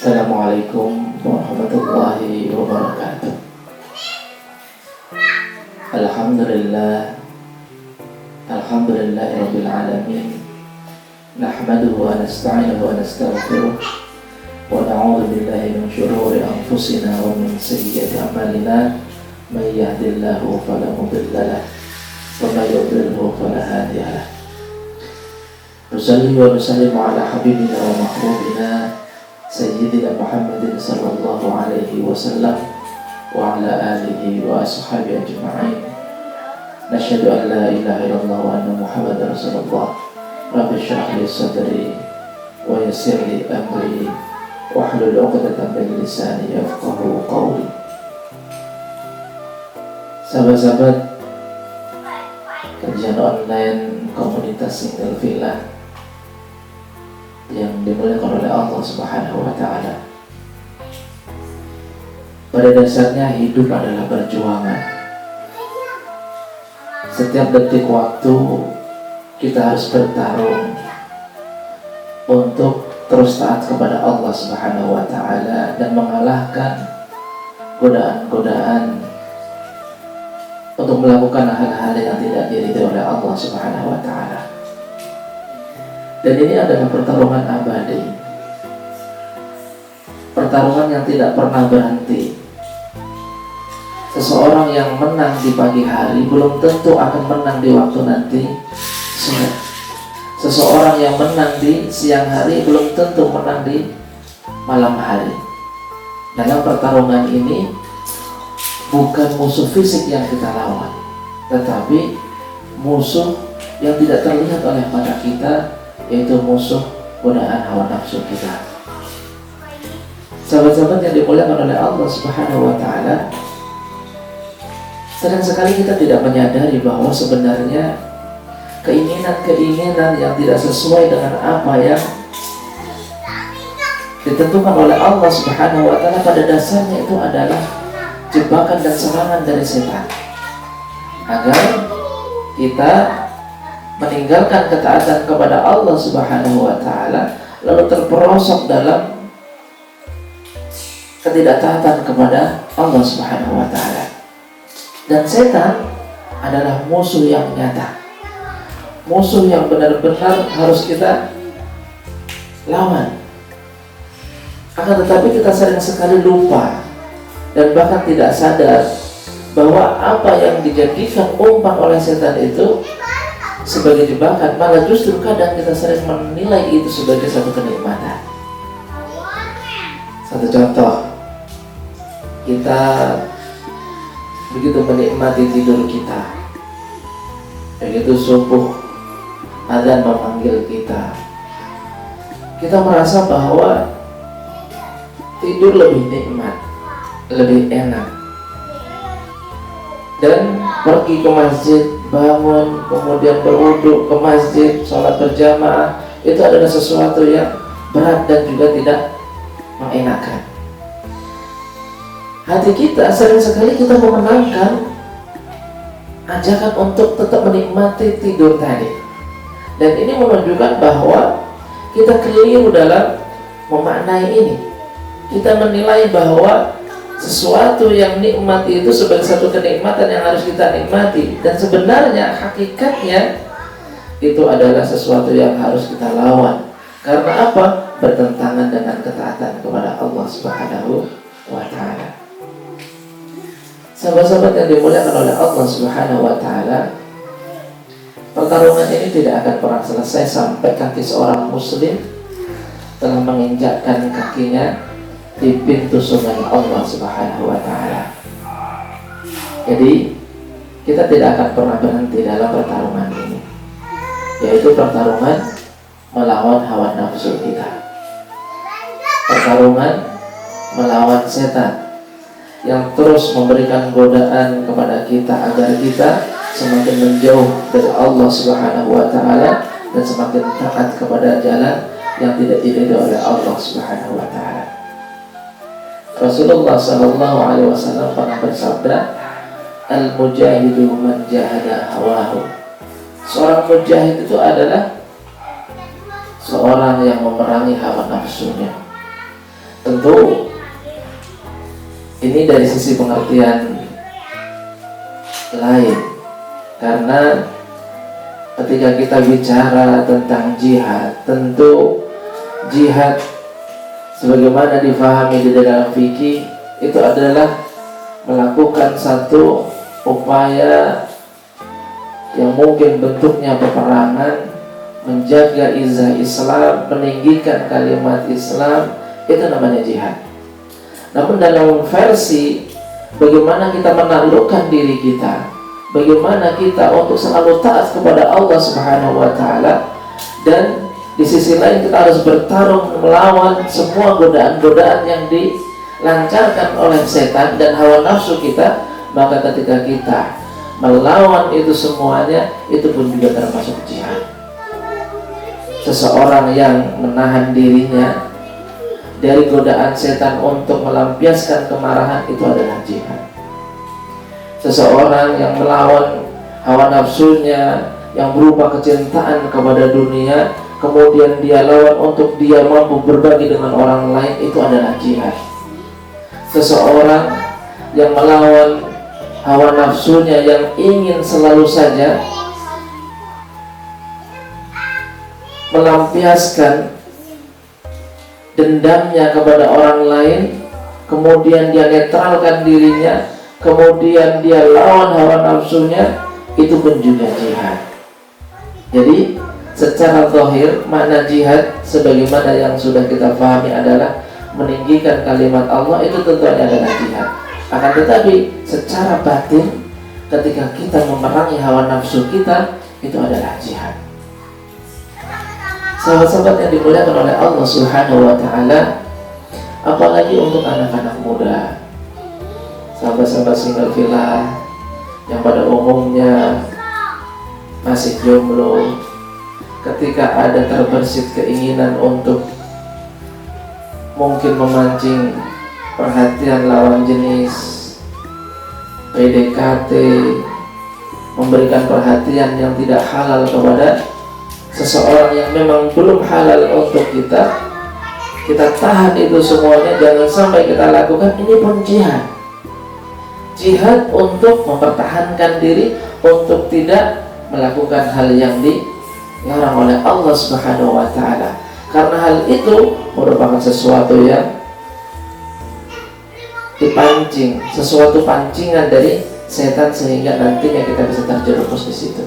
Assalamualaikum warahmatullahi wabarakatuh. Alhamdulillah, alhamdulillahirabbil alamin. Nahmaduhu wa nasta'inuhu wa nastaghfiruh wa na'udzu billahi min shururi anfusina wa min sayyiati a'malina. May yahdihillahu fala mudilla lahu wa may yudlilhu fala hadiya lahu. Nusalli wa nusallimu ala habibina wa mahbubina Sayyidina Muhammadin sallallahu alaihi wasallam wa ala alihi wa ashabihi ajma'in. Nashhadu an la ilaha illallah wa anna Muhammadar Rasulullah. Rabbi shrah li sadri wa yassir li amri wahlul 'uqdatam min lisani yafqahu qawli. Sahabat-sahabat kajian online komunitas Single Villa yang dimuliakan oleh Allah Subhanahu wa Ta'ala. Pada dasarnya hidup adalah perjuangan. Setiap detik waktu kita harus bertarung untuk terus taat kepada Allah Subhanahu wa Ta'ala dan mengalahkan godaan-godaan untuk melakukan hal-hal yang tidak diridhoi oleh Allah Subhanahu wa Ta'ala. Dan ini adalah pertarungan abadi, pertarungan yang tidak pernah berhenti. Seseorang yang menang di pagi hari belum tentu akan menang di waktu nanti sore. Seseorang yang menang di siang hari belum tentu menang di malam hari. Dalam pertarungan ini bukan musuh fisik yang kita lawan, tetapi musuh yang tidak terlihat oleh mata kita, yaitu musuh godaan hawa nafsu kita. Sahabat-sahabat yang dimuliakan oleh Allah Subhanahu wa Ta'ala, sering sekali kita tidak menyadari bahwa sebenarnya keinginan-keinginan yang tidak sesuai dengan apa yang ditentukan oleh Allah Subhanahu wa Ta'ala pada dasarnya itu adalah jebakan dan serangan dari setan agar kita meninggalkan ketaatan kepada Allah Subhanahu wa Ta'ala, lalu terperosok dalam ketidaktaatan kepada Allah Subhanahu wa Ta'ala. Dan setan adalah musuh yang nyata, musuh yang benar-benar harus kita lawan. Akan tetapi kita sering sekali lupa dan bahkan tidak sadar bahwa apa yang dijadikan umpan oleh setan itu sebagai jebakan, malah justru kadang kita sering menilai itu sebagai satu kenikmatan. Satu contoh, kita begitu menikmati tidur kita, begitu subuh adzan memanggil kita, kita merasa bahwa tidur lebih nikmat, lebih enak. Dan pergi ke masjid, bangun, kemudian berwudu ke masjid, sholat berjamaah, itu adalah sesuatu yang berat dan juga tidak mengenakan. Hati kita sering sekali kita memenangkan ajakan untuk tetap menikmati tidur tadi. Dan ini menunjukkan bahwa kita keliru dalam memaknai ini. Kita menilai bahwa sesuatu yang nikmat itu sebagai satu kenikmatan yang harus kita nikmati, dan sebenarnya hakikatnya itu adalah sesuatu yang harus kita lawan. Karena apa? Bertentangan dengan ketaatan kepada Allah Subhanahu wa Ta'ala. Sahabat-sahabat yang dimuliakan oleh Allah Subhanahu wa Ta'ala, pertarungan ini tidak akan pernah selesai sampai kaki seorang muslim telah menginjakkan kakinya di pintu surga Allah Subhanahu wa Ta'ala. Jadi kita tidak akan pernah berhenti dalam pertarungan ini, yaitu pertarungan melawan hawa nafsu kita, pertarungan melawan setan yang terus memberikan godaan kepada kita agar kita semakin menjauh dari Allah Subhanahu wa Ta'ala dan semakin taat kepada jalan yang tidak diridhoi oleh Allah Subhanahu wa Ta'ala. Rasulullah sallallahu alaihi wasallam pernah bersabda, al-mujahidu man jahada hawahu. Seorang mujahid itu adalah seorang yang memerangi hawa nafsunya. Tentu ini dari sisi pengertian lain, karena ketika kita bicara tentang jihad, tentu jihad sebagaimana difahami di dalam fikih itu adalah melakukan satu upaya yang mungkin bentuknya peperangan, menjaga izah Islam, meninggikan kalimat Islam, itu namanya jihad. Namun dalam versi bagaimana kita menaklukkan diri kita, bagaimana kita untuk selalu taat kepada Allah Subhanahu wa taala, dan di sisi lain kita harus bertarung melawan semua godaan-godaan yang dilancarkan oleh setan dan hawa nafsu kita. Maka ketika kita melawan itu semuanya, itu pun juga termasuk jihad. Seseorang yang menahan dirinya dari godaan setan untuk melampiaskan kemarahan, itu adalah jihad. Seseorang yang melawan hawa nafsunya yang berupa kecintaan kepada dunia, kemudian dia lawan untuk dia mampu berbagi dengan orang lain, itu adalah jihad. Seseorang yang melawan hawa nafsunya yang ingin selalu saja melampiaskan dendamnya kepada orang lain, kemudian dia netralkan dirinya, kemudian dia lawan hawa nafsunya, itu pun juga jihad. Jadi secara zahir makna jihad sebagaimana yang sudah kita pahami adalah meninggikan kalimat Allah, itu tentunya adalah jihad. Akan tetapi secara batin ketika kita memerangi hawa nafsu kita, itu adalah jihad. Sahabat-sahabat yang dimuliakan oleh Allah Subhanahu wa taala, apalagi untuk anak-anak muda, sahabat-sahabat single villa yang pada umumnya masih jomblo, ketika ada terbersit keinginan untuk mungkin memancing perhatian lawan jenis, PDKT, memberikan perhatian yang tidak halal kepada seseorang yang memang belum halal untuk kita tahan itu semuanya, jangan sampai kita lakukan. Ini pun jihad. Jihad untuk mempertahankan diri, untuk tidak melakukan hal yang dilarang oleh Allah Subhanahu wa taala. Karena hal itu merupakan sesuatu yang dipancing, sesuatu pancingan dari setan, sehingga nantinya kita bisa terjerumus di situ.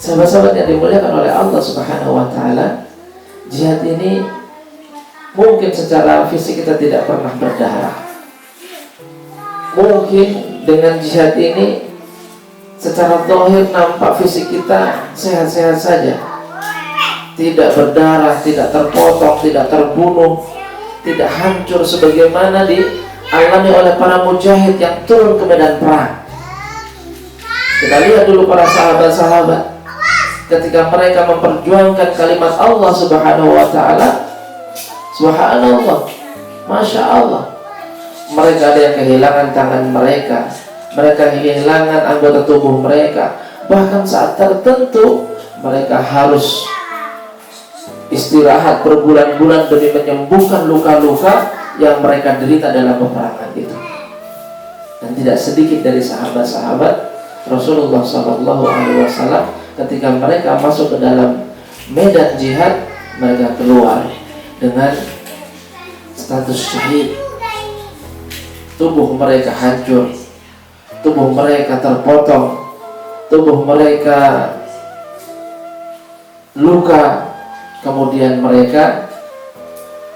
Sahabat-sahabat yang dimuliakan oleh Allah Subhanahu wa taala, jihad ini mungkin secara fisik kita tidak pernah berdarah. Mungkin dengan jihad ini secara zahir nampak fisik kita sehat-sehat saja, tidak berdarah, tidak terpotong, tidak terbunuh, tidak hancur sebagaimana dialami oleh para mujahid yang turun ke medan perang. Kita lihat dulu para sahabat-sahabat ketika mereka memperjuangkan kalimat Allah Subhanahu wa taala, subhanallah, masya Allah, mereka ada yang kehilangan tangan mereka, mereka kehilangan anggota tubuh mereka, bahkan saat tertentu mereka harus istirahat berbulan-bulan demi menyembuhkan luka-luka yang mereka derita dalam peperangan itu. Dan tidak sedikit dari sahabat-sahabat Rasulullah SAW, ketika mereka masuk ke dalam medan jihad, mereka keluar dengan status syahid. Tubuh mereka hancur, tubuh mereka terpotong, tubuh mereka luka, kemudian mereka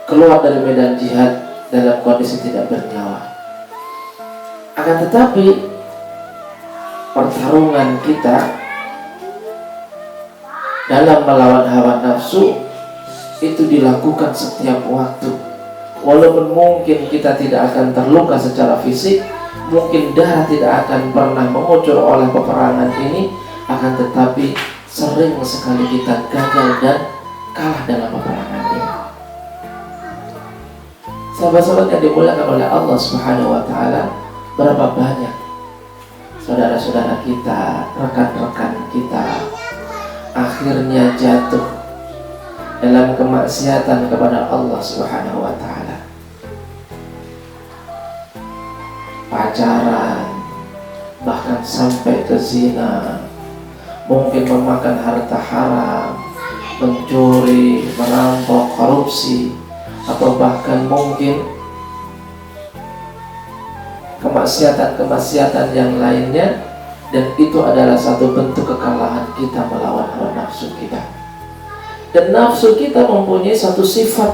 keluar dari medan jihad dalam kondisi tidak bernyawa. Akan tetapi pertarungan kita dalam melawan hawa nafsu itu dilakukan setiap waktu. Walaupun mungkin kita tidak akan terluka secara fisik, mungkin darah tidak akan pernah mengucur oleh peperangan ini, akan tetapi sering sekali kita gagal dan kalah dalam peperangan ini. Sahabat-sahabat yang dimuliakan oleh Allah Subhanahu wa taala, berapa banyak saudara-saudara kita, rekan-rekan kita akhirnya jatuh dalam kemaksiatan kepada Allah Subhanahu wa taala. pacaran, bahkan sampai ke zina, mungkin memakan harta haram, mencuri, merampok, korupsi, atau bahkan mungkin kemaksiatan-kemaksiatan yang lainnya, dan itu adalah satu bentuk kekalahan kita melawan hawa nafsu kita. Dan nafsu kita mempunyai satu sifat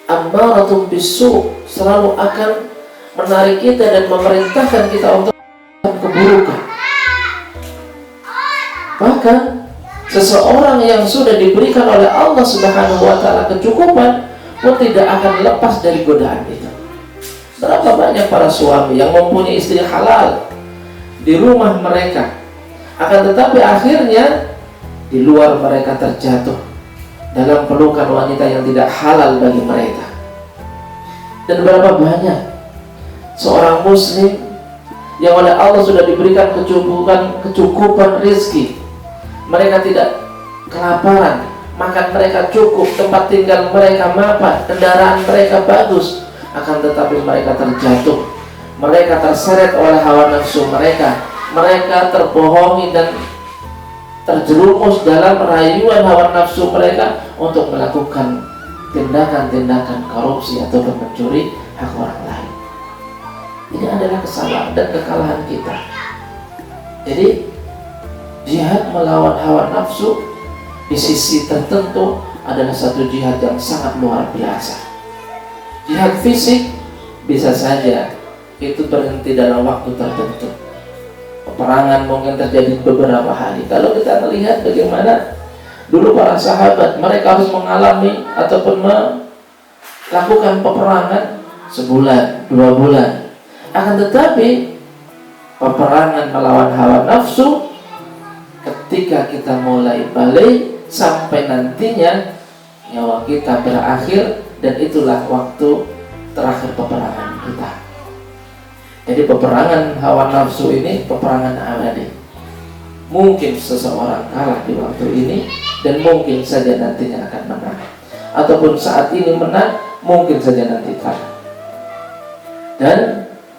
ammaratun bisu, selalu akan menarik kita dan memerintahkan kita untuk keburukan. Bahkan seseorang yang sudah diberikan oleh Allah Subhanahu wa taala kecukupan pun tidak akan lepas dari godaan itu. Berapa banyak para suami yang mempunyai istri halal di rumah mereka, akan tetapi akhirnya di luar mereka terjatuh dalam pelukan wanita yang tidak halal bagi mereka. Dan berapa banyak seorang muslim yang oleh Allah sudah diberikan kecukupan rezeki, mereka tidak kelaparan, makan mereka cukup, tempat tinggal mereka mapan, kendaraan mereka bagus, akan tetapi mereka terjatuh, mereka terseret oleh hawa nafsu mereka terbohongi dan terjerumus dalam rayuan hawa nafsu mereka untuk melakukan tindakan-tindakan korupsi ataupun mencuri hak orang lain. Ini adalah kesalahan dan kekalahan kita. Jadi jihad melawan hawa nafsu di sisi tertentu adalah satu jihad yang sangat luar biasa. Jihad fisik bisa saja itu berhenti dalam waktu tertentu. Peperangan mungkin terjadi beberapa hari. Kalau kita melihat bagaimana dulu para sahabat, mereka harus mengalami ataupun melakukan peperangan sebulan, 2 bulan. Akan tetapi peperangan melawan hawa nafsu, ketika kita mulai balik sampai nantinya nyawa kita berakhir, dan itulah waktu terakhir peperangan kita. Jadi peperangan hawa nafsu ini peperangan abadi. Mungkin seseorang kalah di waktu ini, dan mungkin saja nantinya akan menang. Ataupun saat ini menang, mungkin saja nanti kalah. Dan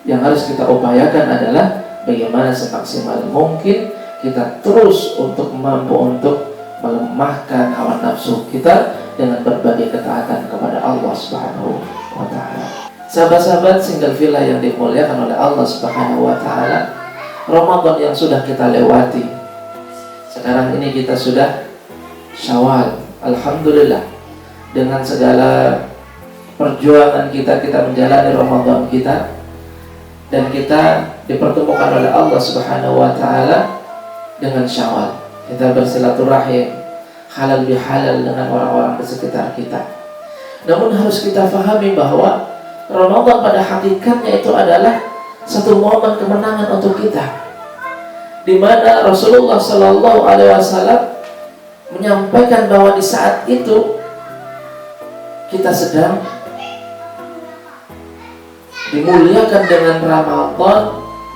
yang harus kita upayakan adalah bagaimana semaksimal mungkin kita terus mampu untuk melemahkan hawa nafsu kita dengan berbagai ketaatan kepada Allah Subhanahu wa taala. Sahabat-sahabat single villa yang dimuliakan oleh Allah Subhanahu wa taala, Ramadan yang sudah kita lewati, sekarang ini kita sudah Syawal. Alhamdulillah, dengan segala perjuangan kita menjalani Ramadan kita, dan kita dipertemukan oleh Allah Subhanahu wa taala dengan Syawal. Kita bersilaturahim halal bihalal dengan orang-orang di sekitar kita. Namun harus kita pahami bahwa Ramadan pada hakikatnya itu adalah satu momen kemenangan untuk kita, di mana Rasulullah Sallallahu Alaihi Wasallam menyampaikan bahwa di saat itu kita sedang dimuliakan dengan Ramadan,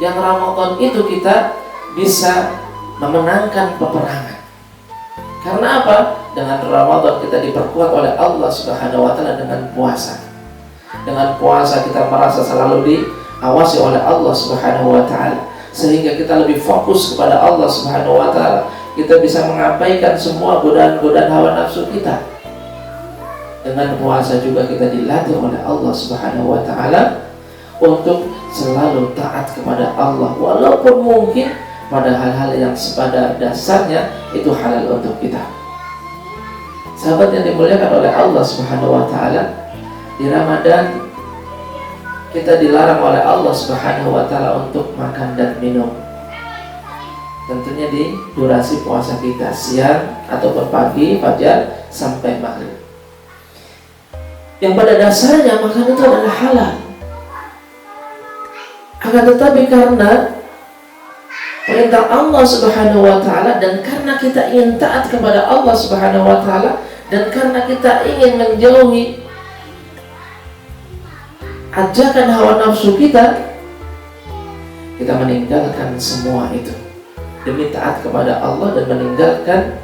yang Ramadan itu kita bisa memenangkan peperangan. Karena apa? Dengan Ramadan kita diperkuat oleh Allah Subhanahu wa taala dengan puasa. Dengan puasa kita merasa selalu diawasi oleh Allah Subhanahu wa taala, sehingga kita lebih fokus kepada Allah Subhanahu wa taala. Kita bisa mengabaikan semua godaan-godaan hawa nafsu kita. Dengan puasa juga kita dilatih oleh Allah Subhanahu wa taala untuk selalu taat kepada Allah, walaupun mungkin pada hal-hal yang pada dasarnya itu halal untuk kita. Sahabat yang dimuliakan oleh Allah Subhanahu wa taala, di Ramadan kita dilarang oleh Allah Subhanahu wa taala untuk makan dan minum. Tentunya di durasi puasa kita, siang ataupun pagi, fajar sampai maghrib. Yang pada dasarnya makan itu adalah halal. Akan tetapi karena perintah Allah Subhanahu wa taala, dan karena kita ingin taat kepada Allah Subhanahu wa taala, dan karena kita ingin menjauhi ajakan hawa nafsu kita meninggalkan semua itu demi taat kepada Allah, dan meninggalkan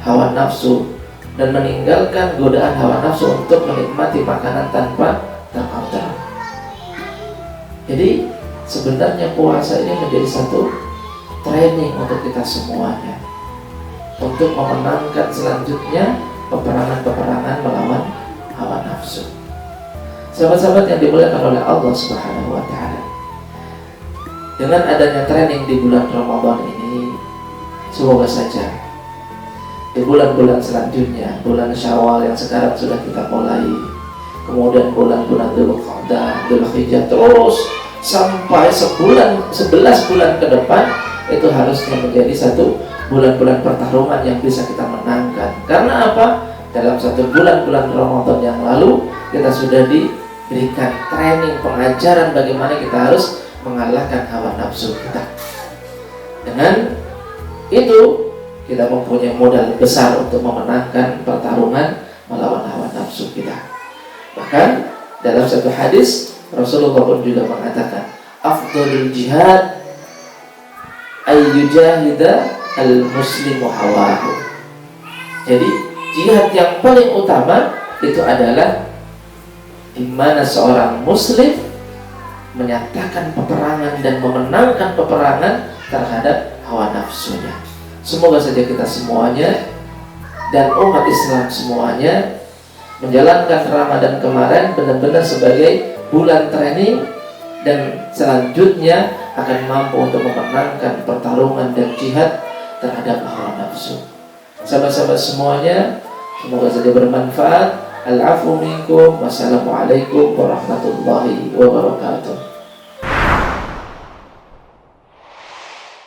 hawa nafsu, dan meninggalkan godaan hawa nafsu untuk menikmati makanan tanpa terkontrol. Jadi sebenarnya puasa ini menjadi satu training untuk kita semuanya, untuk memenangkan selanjutnya peperangan-peperangan melawan hawa nafsu. Sahabat-sahabat yang dimuliakan oleh Allah Subhanahu wa Ta'ala, dengan adanya training di bulan Ramadan ini, semoga saja di bulan-bulan selanjutnya, bulan Syawal yang sekarang sudah kita mulai, kemudian bulan-bulan Dzulqa'dah, Dzulhijjah, terus sampai 11 bulan ke depan, itu harusnya menjadi satu bulan-bulan pertarungan yang bisa kita menangkan. Karena apa? Dalam satu bulan-bulan Ramadan yang lalu, kita sudah diberikan training, pengajaran bagaimana kita harus mengalahkan hawa nafsu kita. Dengan itu, kita mempunyai modal besar untuk memenangkan pertarungan melawan hawa nafsu kita. Bahkan dalam satu hadis, Rasulullah pun juga mengatakan, afdhalul jihad ayyujahida al-muslimu hawahu. Jadi jihad yang paling utama itu adalah di mana seorang muslim menyatakan peperangan dan memenangkan peperangan terhadap hawa nafsunya. Semoga saja kita semuanya dan umat Islam semuanya menjalankan Ramadan kemarin benar-benar sebagai bulan training, dan selanjutnya akan mampu untuk memenangkan pertarungan dan jihad terhadap hawa nafsu. Sahabat-sahabat semuanya, semoga saja bermanfaat. Al-afu minkum. Wassalamualaikum warahmatullahi wabarakatuh.